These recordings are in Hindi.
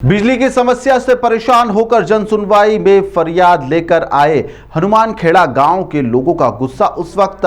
बिजली की समस्या से परेशान होकर जन सुनवाई में फरियाद लेकर आए हनुमानखेड़ा गांव के लोगों का गुस्सा उस वक्त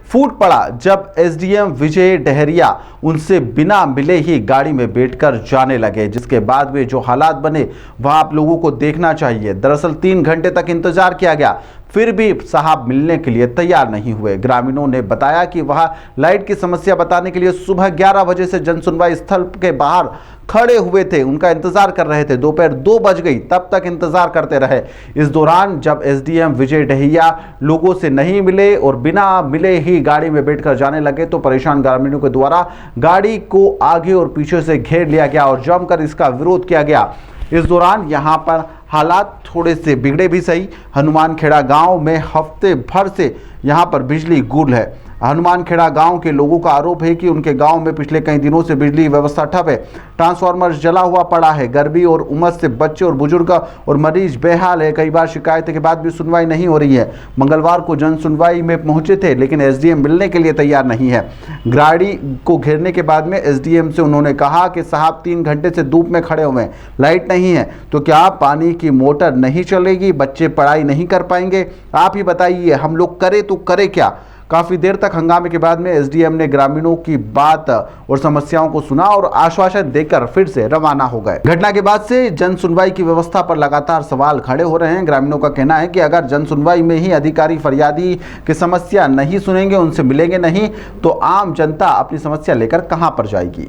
फूट पड़ा जब एसडीएम विजय डहरिया उनसे बिना मिले ही गाड़ी में बैठकर जाने लगे, जिसके बाद में जो हालात बने वह आप लोगों को देखना चाहिए। दरअसल 3 घंटे तक इंतजार किया गया, फिर भी साहब मिलने के लिए तैयार नहीं हुए। ग्रामीणों ने बताया कि वह लाइट की समस्या बताने के लिए सुबह 11 बजे से जन सुनवाई स्थल के बाहर खड़े हुए थे, उनका इंतजार कर रहे थे। दोपहर 2 बज गई, तब तक इंतजार करते रहे। इस दौरान जब एसडीएम विजय डहरिया लोगों से नहीं मिले और बिना मिले ही गाड़ी में बैठकर जाने लगे तो परेशान ग्रामीणों के द्वारा गाड़ी को आगे और पीछे से घेर लिया गया और जमकर इसका विरोध किया गया। इस दौरान यहां पर हालात थोड़े से बिगड़े भी सही। हनुमानखेड़ा गांव में हफ्ते भर से यहां पर बिजली गुल है। हनुमानखेड़ा गांव के लोगों का आरोप है कि उनके गांव में पिछले कई दिनों से बिजली व्यवस्था ठप है, ट्रांसफार्मर जला हुआ पड़ा है। गर्मी और उमस से बच्चे और बुजुर्ग और मरीज बेहाल है। कई बार शिकायत के बाद भी सुनवाई नहीं हो रही है। मंगलवार को जन सुनवाई में पहुंचे थे, लेकिन एसडीएम मिलने के लिए तैयार नहीं है। गाड़ी को घेरने के बाद में एसडीएम से उन्होंने कहा कि साहब 3 घंटे से धूप में खड़े हुए हैं, लाइट नहीं है तो क्या पानी की मोटर नहीं चलेगी, बच्चे पढ़ाई नहीं कर पाएंगे? आप ही बताइए, हम लोग करें तो करें क्या? काफी देर तक हंगामे के बाद में एसडीएम ने ग्रामीणों की बात और समस्याओं को सुना और आश्वासन देकर फिर से रवाना हो गए। घटना के बाद से जन सुनवाई की व्यवस्था पर लगातार सवाल खड़े हो रहे हैं। ग्रामीणों का कहना है कि अगर जन सुनवाई में ही अधिकारी फरियादी की समस्या नहीं सुनेंगे, उनसे मिलेंगे नहीं, तो आम जनता अपनी समस्या लेकर कहां पर जाएगी।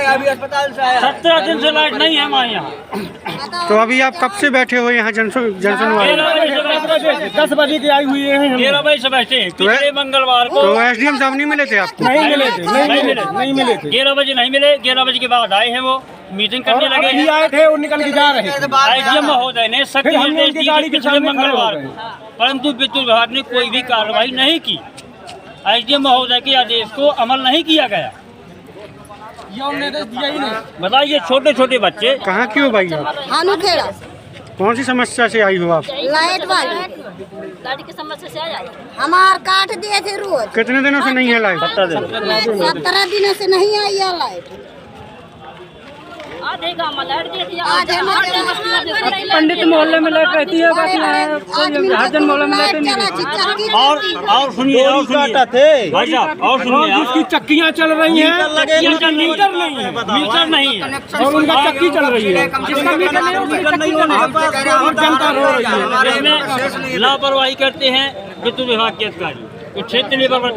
अभी अस्पताल से आया, 17 दिन से लाइट नहीं है हमारे यहाँ। तो अभी आप कब से बैठे हो यहाँ जन सुनवाई? 10 बजे की आई हुई है। 13 बजे से बैठे पिछले मंगलवार को। तो एसडीएम साहब नहीं मिले थे आपको? नहीं मिले थे। 11 बजे नहीं मिले, 11 बजे के बाद आए हैं, वो मीटिंग करने लगे हैं। आए थे और निकल के जा रहे थे। एसडीएम महोदय ने सख्त निर्देश दिए पिछले मंगलवार को, परंतु विद्युत विभाग ने कोई भी कार्रवाई नहीं की। एसडीएम महोदय के आदेश को अमल नहीं किया गया। बताइए, छोटे छोटे बच्चे। कहाँ की हो भाई आप? हनुमानखेड़ा। कौन सी समस्या से आई हो आप? लाइट वाली। लाइट की समस्या से आया। हमार काट दिए थे रोज। कितने दिनों से नहीं है लाइट? 17 दिनों से नहीं आई है लाइट। आधे गाँव में लाइट दी थी, पंडित मोहल्ले में लाइट रहती है, बाकी हर जन मोहल्ले में लाइट नहीं। और सुनिए भाई साहब, और सुनिए, उसकी चक्कियाँ चल रही हैं, मीटर नहीं है और उनका चक्की चल रही है। और जनता रो रही है। इसमें लापरवाही करते हैं विद्युत विभाग के अधिकारी, तो क्षेत्र लेवल पर,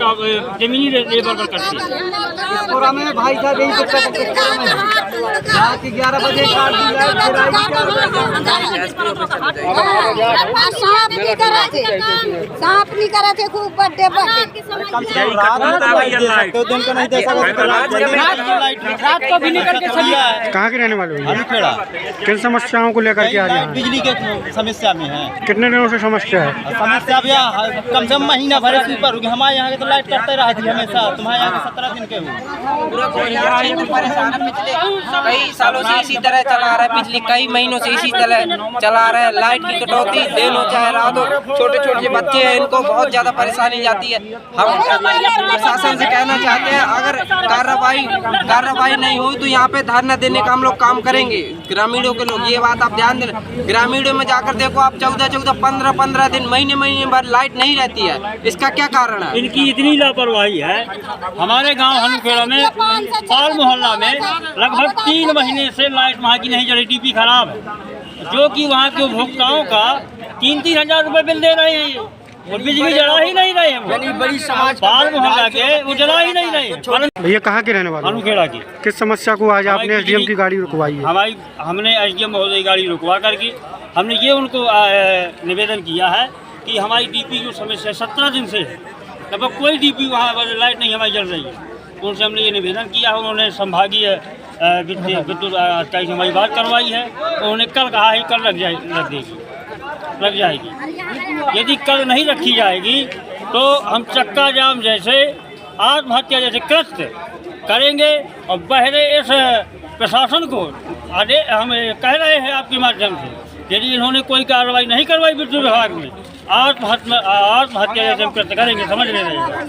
जमीनी लेवल पर करते हैं। और हमें भाई साहब यही कि 11 बजे काट दिया, साफ नहीं करे थे खूब बर्थडे रात को भी निकल के चलिए। कहाँ के रहने वाले हो? हनुमानखेड़ा। किन समस्याओं को लेकर के आ रहे हैं? बिजली के समस्या में है। कितने दिनों से समस्या है? समस्या भी कम से कम महीना भर से ऊपर होगी। हमारे यहाँ के तो लाइट कटते रहती है हमेशा, तुम्हारे यहाँ के 17 दिन के हुए। कई सालों से इसी तरह चला रहा है, पिछले कई महीनों से इसी तरह चला रहा है। लाइट की कटौती दिन हो चाहे रात हो, छोटे छोटे बच्चे हैं, इनको बहुत ज्यादा परेशानी जाती है। हम प्रशासन से कहना चाहते हैं, अगर कार्रवाई नहीं हुई तो यहाँ पे धरना देने का हम लोग काम करेंगे। ग्रामीणों के लोग ये बात आप ध्यान दें। ग्रामीणों में जाकर देखो आप, 14 15 दिन, महीने भर लाइट नहीं रहती है। इसका क्या कारण है? इनकी इतनी लापरवाही है। हमारे गांव हनुमानखेड़ा में पाल मोहल्ला में लगभग 3 महीने से लाइट वहाँ की नहीं चली, डीपी खराब है, जो कि वहाँ के उपभोक्ताओं का 3-3 हजार रुपए बिल दे रहे हैं और बिजली जला ही नहीं रहे हैं। बड़ी समाज पाल मोहल्ला के वो जला ही नहीं रहे। भैया कहाँ के रहने वाले? हनुमानखेड़ा की। किस समस्या को आज आपने एसडीएम की गाड़ी रुकवाई है? हमने एसडीएम महोदय की गाड़ी रुकवा करके हमने ये उनको निवेदन किया है कि हमारी डीपी जो समस्या 17 दिन से है, लगभग कोई डीपी वहाँ लाइट नहीं हमारी जल रही है। उनसे हमने ये निवेदन किया है। उन्होंने संभागीय विद्युत अधिकारी से हमारी बात करवाई है। उन्होंने कल कहा है कल लग जाएगी। यदि कल नहीं रखी जाएगी तो हम चक्का जाम जैसे, आत्महत्या जैसे कृत्य करेंगे और बहरे इस प्रशासन को हम कह रहे हैं आपके माध्यम से, यदि इन्होंने कोई कार्रवाई नहीं करवाई विद्युत विभाग में, आत्महत्या जैसे हम कृत्य करेंगे, समझ ले रहे हैं।